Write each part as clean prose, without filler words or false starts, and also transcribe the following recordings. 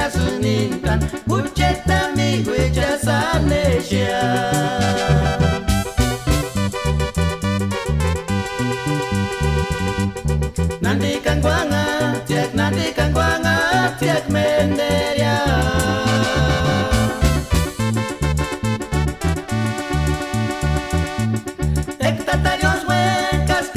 kasunintan Bucetami huecha sanesha Nanti kang guanga tiak menderia Hectatarios huecas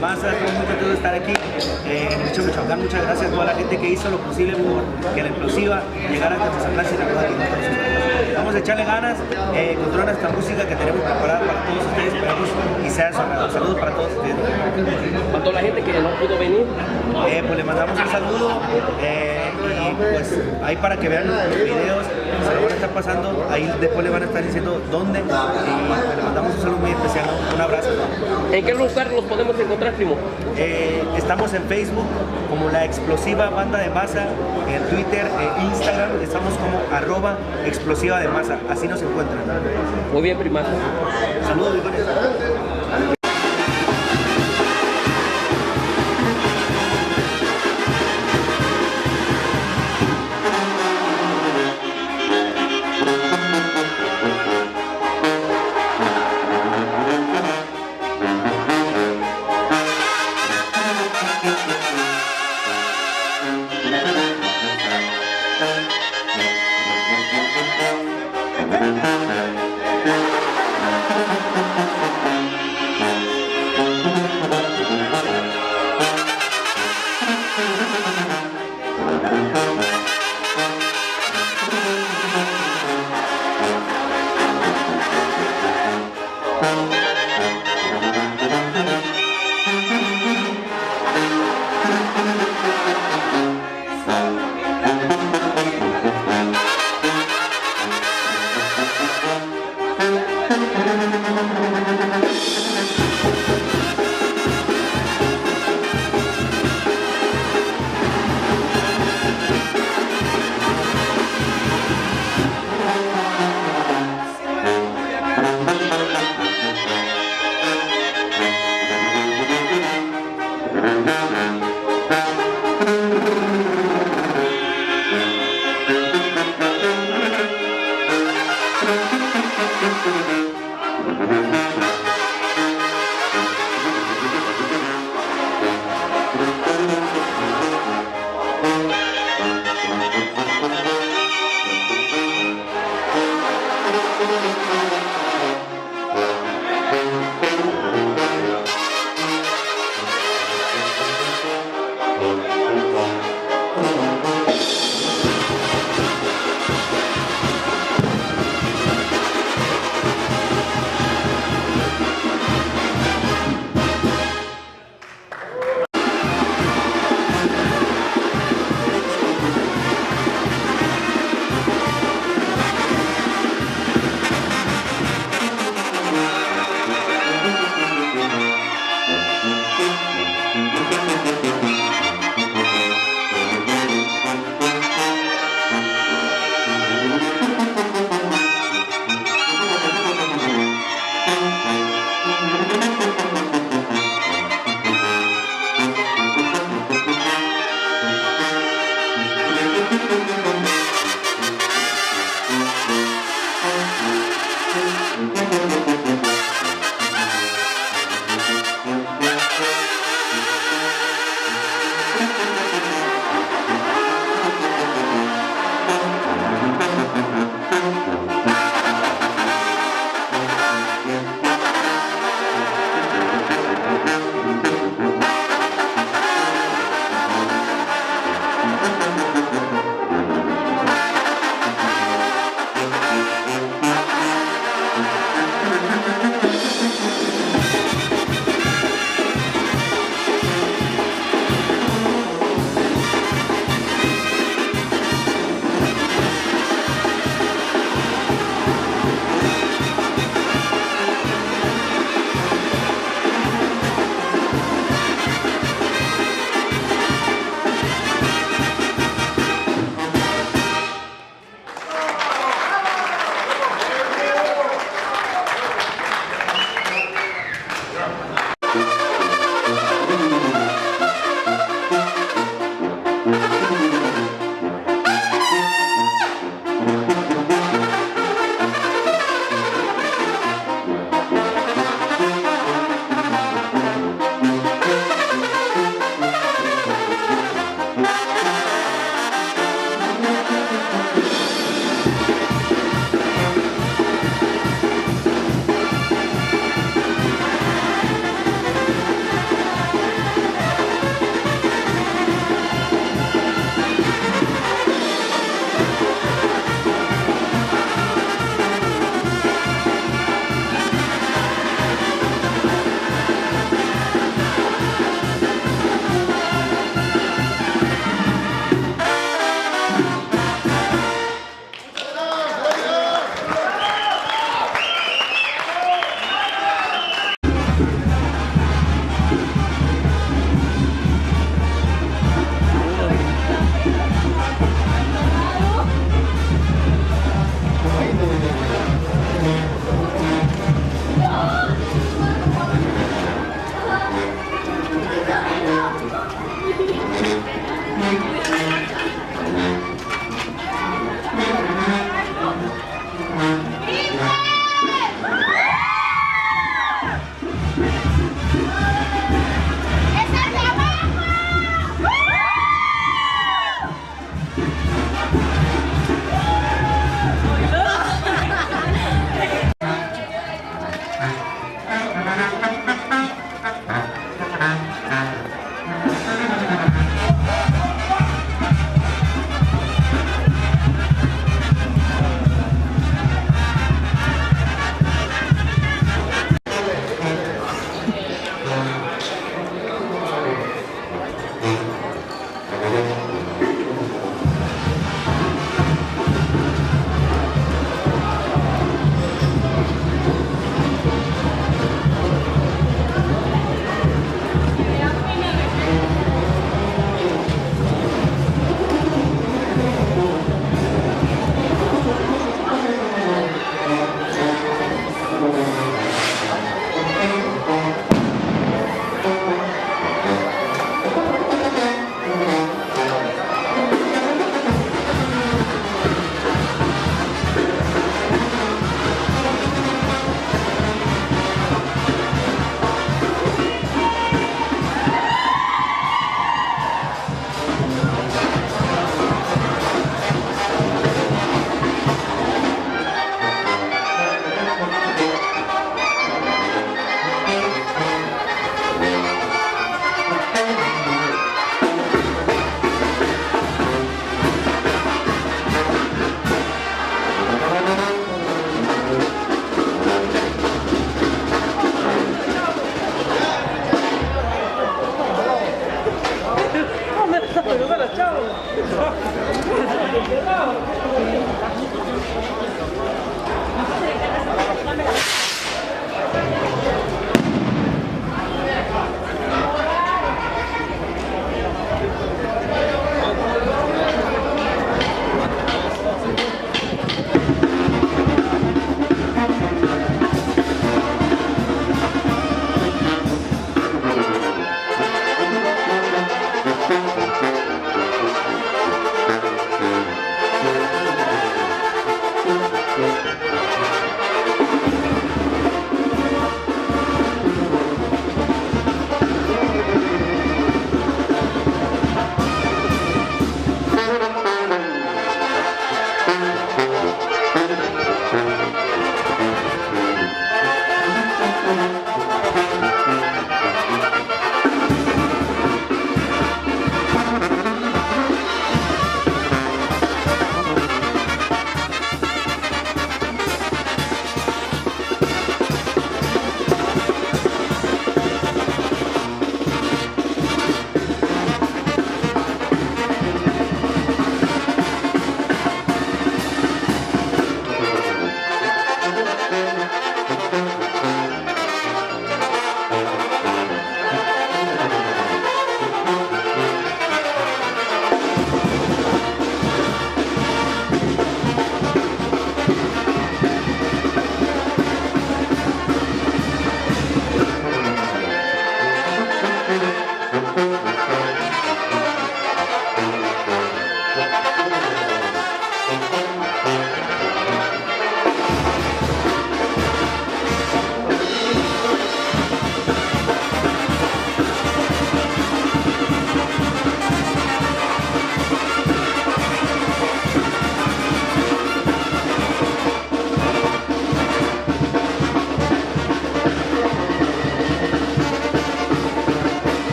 Maza, estamos muy contentos de estar aquí en el Michoacán. Muchas gracias a toda la gente que hizo lo posible por que la explosiva llegara a Tepazatlán, Sinaloa. Vamos a echarle ganas con toda nuestra música que tenemos preparada para todos ustedes. Esperamos y sea sonado. Saludos para todos ustedes. Para toda la gente que no pudo venir, Pues le mandamos un saludo y pues ahí para que vean los videos, se lo van a estar pasando, ahí después le van a estar diciendo dónde y pues, le mandamos un saludo muy especial, un abrazo. ¿en qué lugar nos podemos encontrar, primo? Estamos en Facebook como La Explosiva Banda de Maza, en Twitter, Instagram, estamos como @explosiva de Maza, así nos encuentran. Muy bien, prima. Saludos, Vicones.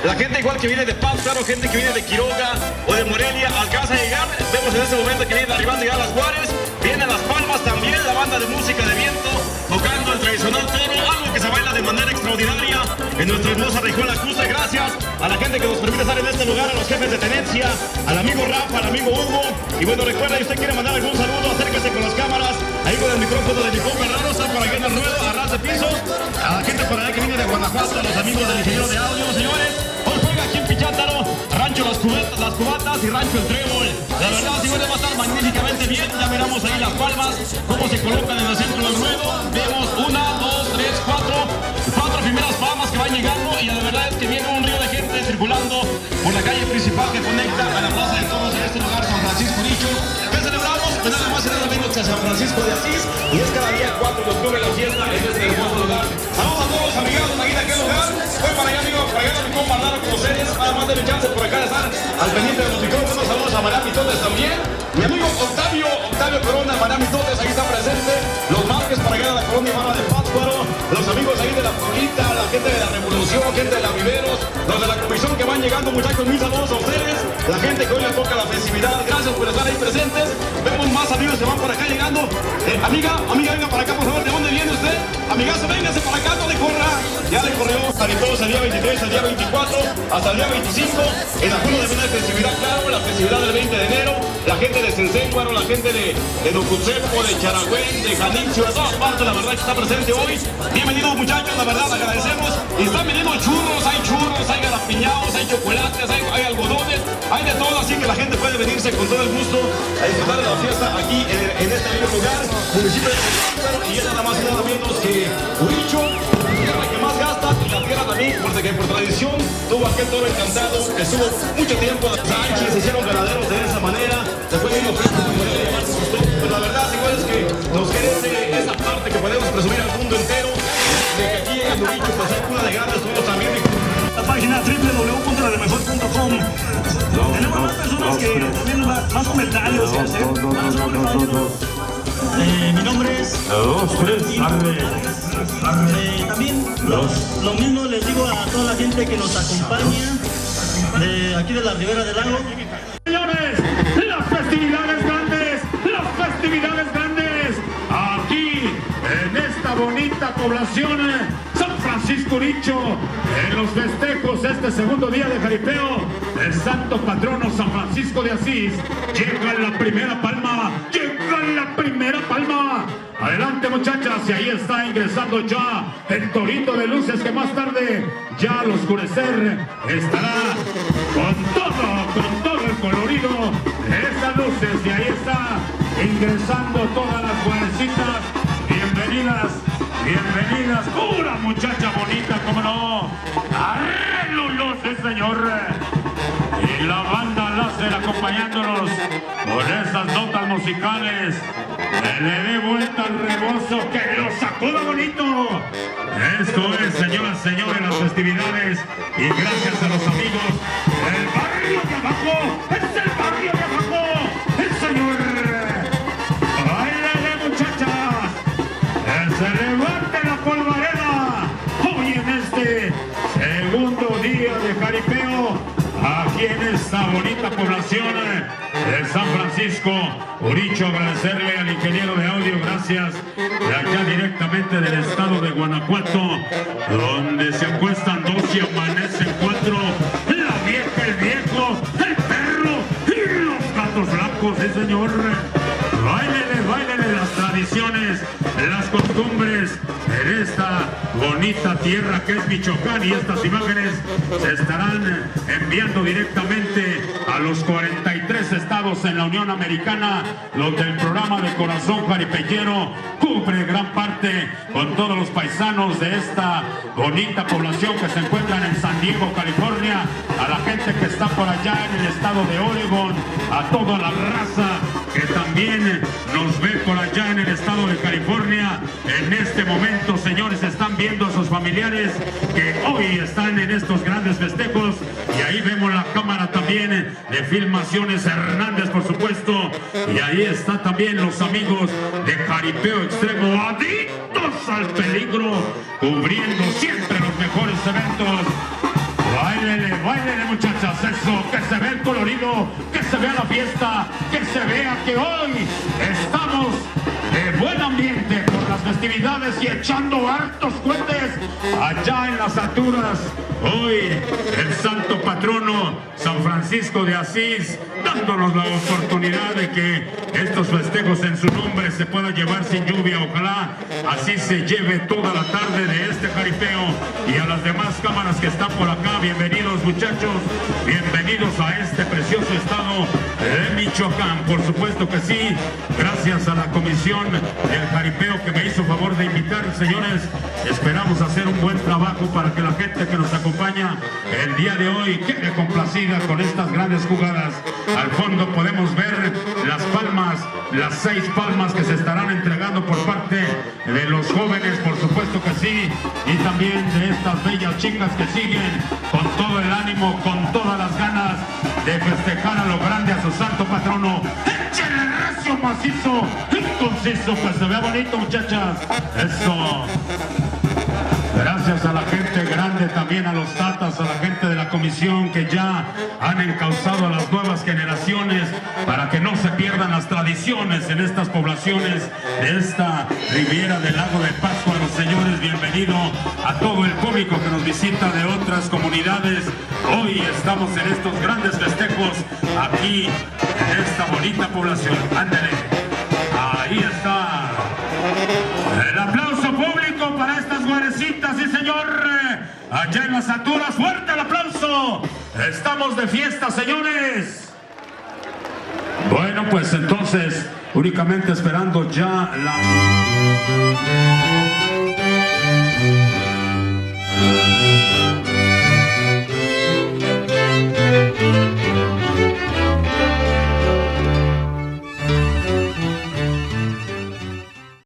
La gente igual que viene de Pátzcuaro, gente que viene de Quiroga o de Morelia, alcanza a llegar. Vemos en este momento que vienen arribando ya las Juárez, vienen Las Palmas también, la banda de música de viento, tocando el tradicional toro, algo que se baila de manera extraordinaria en nuestra hermosa región lacustre. Gracias a la gente que nos permite estar en este lugar, a los jefes de tenencia, al amigo Rafa, al amigo Hugo. Y bueno, recuerda, si usted quiere mandar algún saludo, acérquese con las cámaras, ahí con el micrófono de Nicole Ferraro, está por aquí en el ruedo, a ras de piso. A la gente por allá que viene de Guanajuato, a los amigos del ingeniero de audio, señores. Hoy juega aquí en Pichátaro, Rancho Las Cubatas y Rancho El Trébol. La verdad, señores, va a estar magníficamente bien. Ya miramos ahí Las Palmas, cómo se colocan en el centro del ruedo. Vemos 1, 2, 3, 4 primeras palmas que van llegando. Y la verdad es que viene un río de gente circulando por la calle principal que conecta a la Plaza de Toros en este lugar, San Francisco Nicho. ¿Qué celebramos? Pues nada más y nada menos que a San Francisco de Asís. Y es cada día 4 de octubre la fiesta en este hermoso lugar. Saludos a todos los amigados de aquí de aquel lugar. Voy para allá, amigo, para allá, mi compa Lara con ustedes. Nada más denme chance por acá de estar al pendiente de los micrófonos. Saludos a Marami Totes también. Mi amigo Octavio Corona, Marami Totes, ahí está presente. Los Márquez para allá de la colonia Ibarra de Pátzcuaro. Los amigos ahí de la Florita, la gente de la Revolución, gente de la Viveros, los de la comisión que van llegando, muchachos, mis saludos a ustedes. La gente que hoy les toca la festividad, gracias por estar ahí presentes. Vemos más amigos que van por acá llegando. Amiga, venga para acá, por favor. ¿De dónde viene usted? Amigazo, véngase para acá, no le corra. Ya le corrió Jaripeo el día 23, el día 24, hasta el día 25. En la Junta de festividad, claro, la festividad del 20 de enero. La gente de Senséncuaro, la gente de Docusepo, de Charagüen, de Janicho, de todas partes, la verdad que está presente hoy. Bienvenidos muchachos, la verdad agradecemos. Y están vendiendo churros, hay garapiñados, hay chocolates, hay algodones, hay de todo, así que la gente puede venirse con todo el gusto a disfrutar de la fiesta aquí en este mismo lugar, municipio de Senséncuaro, y es nada más y nada menos que Uricho, la tierra que más gasta, y la tierra también, porque por tradición tuvo aquel toro encantado, que estuvo mucho tiempo en Sánchez, se hicieron ganaderos de esa manera, después vino Fresco, pero la verdad igual es que nos merece esa parte que podemos presumir al mundo entero, de que aquí en Uricho pues hay una de grandes toros también. La página www.lademejor.com. Tenemos más personas que también más comentarios que hacer. Mi nombre es también lo mismo les digo a toda la gente que nos acompaña de aquí de la Ribera del Lago. Señores, las festividades grandes, aquí en esta bonita población San Francisco Uricho, en los festejos este segundo día de jaripeo, el santo patrono San Francisco de Asís llega en la primera palma, adelante muchachas, y ahí está ingresando ya el torito de luces que más tarde, ya al oscurecer, estará con todo el colorido de esas luces, y ahí está ingresando todas las jovencitas. Bienvenidas, pura muchacha bonita, como no, arreglos, sí señor, y la banda láser acompañándonos con esas notas musicales. Le dé vuelta al rebozo, que lo sacuda bonito. Esto es, señoras y señores, las festividades, y gracias a los amigos del barrio de abajo, es el barrio de abajo, el señor. ¡Báilale, muchachas! ¡Se levante la polvareda! Hoy en este segundo día de jaripeo, aquí en esta bonita población de San Francisco Uricho, agradecerle al ingeniero de audio, gracias, de acá directamente del estado de Guanajuato, donde se acuestan dos y amanecen cuatro, la vieja, el viejo, el perro y los gatos blancos, sí señor. Báilele las tradiciones, las costumbres en esta bonita tierra que es Michoacán, y estas imágenes se estarán enviando directamente a los 43 estados en la Unión Americana, donde el programa de Corazón Jaripeyero cubre gran parte con todos los paisanos de esta bonita población que se encuentran en San Diego, California, a la gente que está por allá en el estado de Oregon, a toda la raza que también nos ve por allá en el estado de California. En este momento, señores, están viendo a sus familiares que hoy están en estos grandes festejos, y ahí vemos la cámara también de Filmaciones Hernández, por supuesto, y ahí está también los amigos de Jaripeo Extremo, adictos al peligro, cubriendo siempre los mejores eventos. Báilele muchachas, eso, que se vea el colorido, que se vea la fiesta, que se vea que hoy estamos de buen ambiente por las festividades y echando hartos cohetes allá en las alturas. Hoy el santo patrono San Francisco de Asís dándonos la oportunidad de que estos festejos en su nombre se puedan llevar sin lluvia. Ojalá así se lleve toda la tarde de este jaripeo. Y a las demás cámaras que están por acá, bienvenidos muchachos, bienvenidos a este precioso estado de Michoacán. Por supuesto que sí, gracias a la comisión del jaripeo que me hizo favor de invitar, señores. Esperamos hacer un buen trabajo para que la gente que nos acompaña el día de hoy quede complacida con estas grandes jugadas. Al fondo podemos ver las palmas, las 6 palmas que se estarán entregando por parte de los jóvenes, por supuesto que sí, y también de estas bellas chicas que siguen con todo el ánimo, con todas las ganas de festejar a lo grande a su santo patrono. ¡Échale recio, macizo y conciso, que se vea bonito, muchachas! Eso. Gracias a la gente grande también. también a los tatas, a la gente de la comisión que ya han encauzado a las nuevas generaciones para que no se pierdan las tradiciones en estas poblaciones de esta Riviera del Lago de Pascua. Los señores, bienvenido a todo el público que nos visita de otras comunidades. Hoy estamos en estos grandes festejos aquí en esta bonita población. Ándale, ahí está. El aplauso público para estas guarecitas, sí señor, allá en las alturas, fuerte el aplauso. Estamos de fiesta, señores. Bueno, pues entonces, únicamente esperando ya la...